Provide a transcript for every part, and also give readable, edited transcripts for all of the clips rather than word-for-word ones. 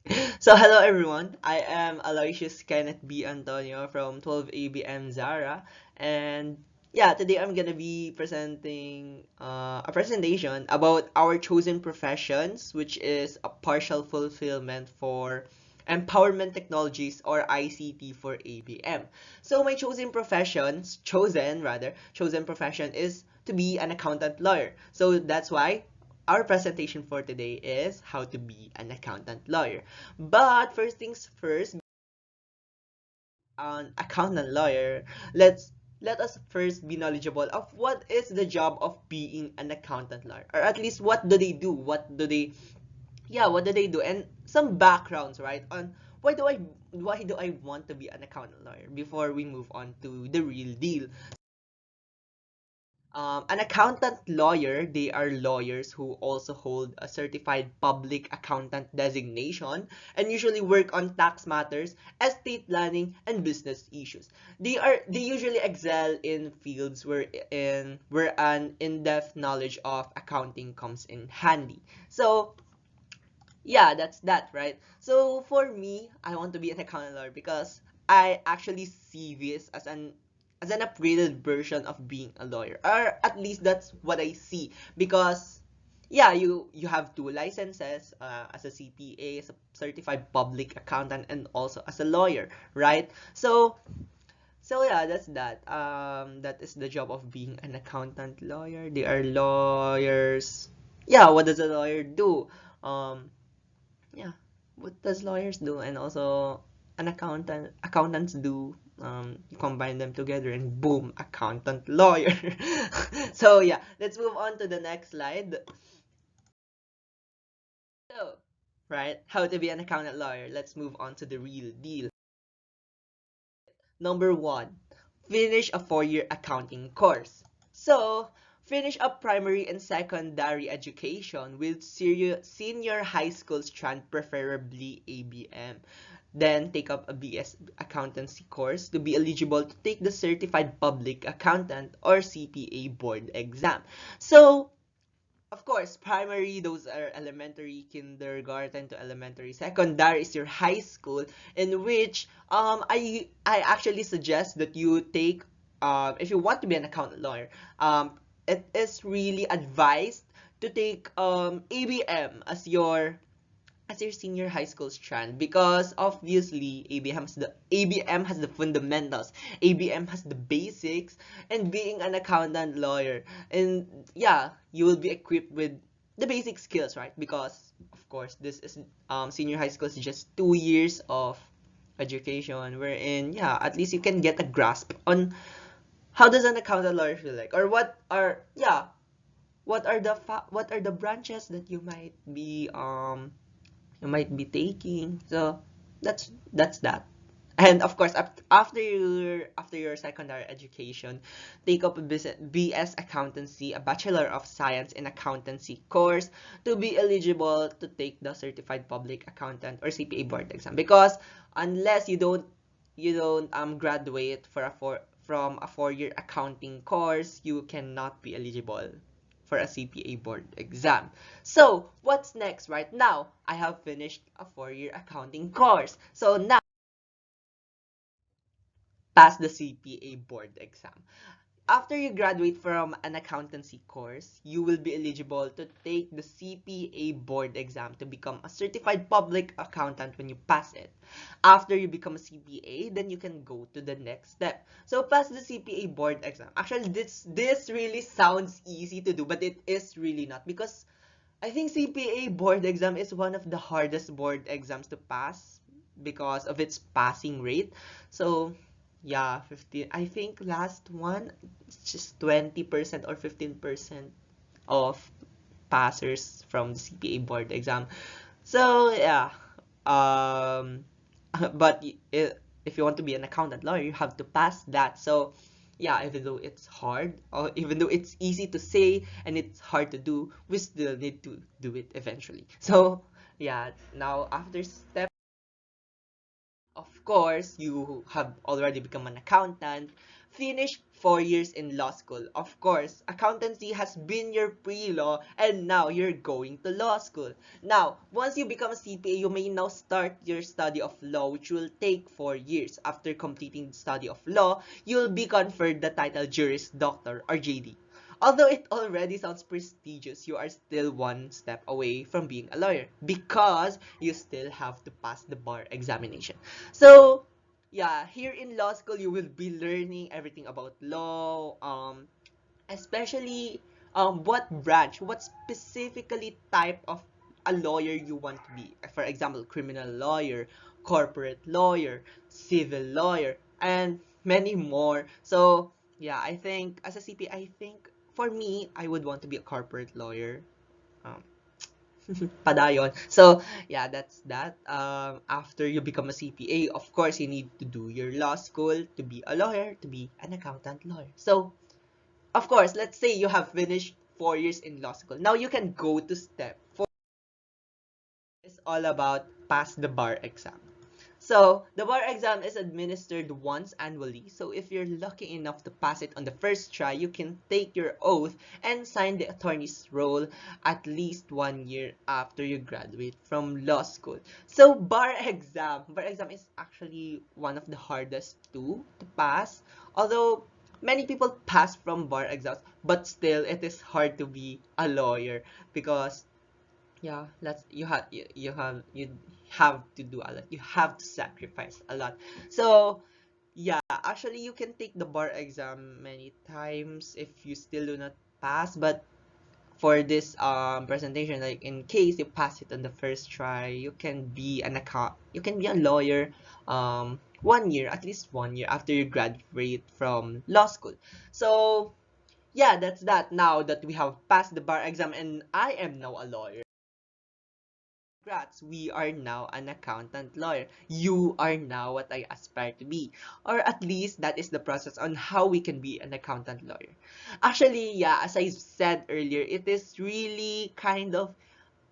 So hello everyone, I am Aloysius Kenneth B. Antonio from 12 ABM ZARA, and yeah, today I'm gonna be presenting a presentation about our chosen professions, which is a partial fulfillment for empowerment technologies or ICT for ABM. So my chosen profession is to be an accountant lawyer. So that's why our presentation for today is how to be an accountant lawyer. But first things first, an accountant lawyer, let us first be knowledgeable of what is the job of being an accountant lawyer, or at least what do they do, what do they do, and some backgrounds, right, on why do I want to be an accountant lawyer before we move on to the real deal. An accountant lawyer, they are lawyers who also hold a certified public accountant designation and usually work on tax matters, estate planning, and business issues. They usually excel in fields where an in-depth knowledge of accounting comes in handy. So yeah, that's that, right? So for me, I want to be an accountant lawyer because I actually see this as an upgraded version of being a lawyer, or at least that's what I see. Because yeah, you have two licenses, as a CPA, as a certified public accountant, and also as a lawyer, right? So yeah, that's that. That is the job of being an accountant lawyer. They are lawyers. Yeah, what does a lawyer do? Um, yeah, what does lawyers do, and also an accountants do. You combine them together and boom, accountant lawyer. So yeah, let's move on to the next slide. So right, how to be an accountant lawyer. Let's move on to the real deal. Number one, finish a 4-year accounting course. So finish a primary and secondary education with senior high school strand, preferably ABM. Then take up a BS accountancy course to be eligible to take the certified public accountant or CPA board exam. So of course, primary, those are elementary, kindergarten to elementary. Secondary is your high school, in which I actually suggest that you take, if you want to be an accountant lawyer, it is really advised to take ABM as your senior high school strand, because obviously ABM has the fundamentals, ABM has the basics, and being an accountant lawyer, and yeah, you will be equipped with the basic skills, right? Because of course this is senior high school is just 2 years of education, wherein yeah, at least you can get a grasp on how does an accountant lawyer feel like, or what are the branches that you might be taking. So that's that. And of course, after your secondary education, take up a BS accountancy, a Bachelor of Science in Accountancy course to be eligible to take the Certified Public Accountant or CPA board exam. Because unless you don't graduate from a 4-year accounting course, you cannot be eligible for a CPA board exam. So, what's next? Right now, I have finished a 4-year accounting course. So now, pass the CPA board exam. After you graduate from an accountancy course, you will be eligible to take the CPA board exam to become a certified public accountant when you pass it. After you become a CPA, then you can go to the next step. So pass the CPA board exam. Actually, this really sounds easy to do, but it is really not, because I think CPA board exam is one of the hardest board exams to pass because of its passing rate. So yeah, 15. I think last one, it's just 20% or 15% of passers from the CPA board exam. So yeah, um, but if you want to be an accountant lawyer, you have to pass that. So yeah, even though it's hard, or even though it's easy to say and it's hard to do, we still need to do it eventually. So yeah, now after step, of course, you have already become an accountant. finish 4 years in law school. Of course, accountancy has been your pre-law and now you're going to law school. Now, once you become a CPA, you may now start your study of law, which will take 4 years. After completing the study of law, you'll be conferred the title Juris Doctor or JD. Although it already sounds prestigious, you are still one step away from being a lawyer because you still have to pass the bar examination. So, yeah, here in law school, you will be learning everything about law, especially what branch, what specifically type of a lawyer you want to be. For example, criminal lawyer, corporate lawyer, civil lawyer, and many more. So, yeah, I think as a CPA, I think for me, I would want to be a corporate lawyer. Um, Padayon. So, yeah, that's that. After you become a CPA, of course, you need to do your law school to be a lawyer, to be an accountant lawyer. So, of course, let's say you have finished 4 years in law school. Now you can go to step 4. It's all about pass the bar exam. So, the bar exam is administered once annually. So, if you're lucky enough to pass it on the first try, you can take your oath and sign the attorney's roll at least 1 year after you graduate from law school. So, bar exam is actually one of the hardest to pass. Although, many people pass from bar exams, but still, it is hard to be a lawyer because yeah, let's you have to do a lot. You have to sacrifice a lot. So yeah, actually you can take the bar exam many times if you still do not pass, but for this presentation, like in case you pass it on the first try, you can be a lawyer 1 year, at least 1 year after you graduate from law school. So yeah, that's that. Now that we have passed the bar exam and I am now a lawyer. Congrats, we are now an accountant lawyer. You are now what I aspire to be. Or at least that is the process on how we can be an accountant lawyer. Actually, yeah, as I said earlier, it is really kind of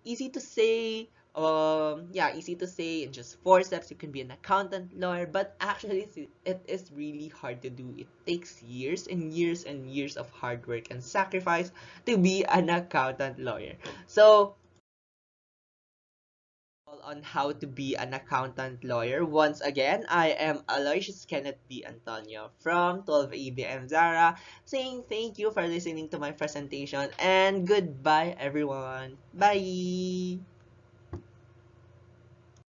easy to say. Yeah, easy to say in just 4 steps you can be an accountant lawyer, but actually it is really hard to do. It takes years and years and years of hard work and sacrifice to be an accountant lawyer. So, on how to be an accountant lawyer. Once again, I am Aloysius Kenneth B. Antonio from 12 ZARA, saying thank you for listening to my presentation and goodbye everyone. Bye!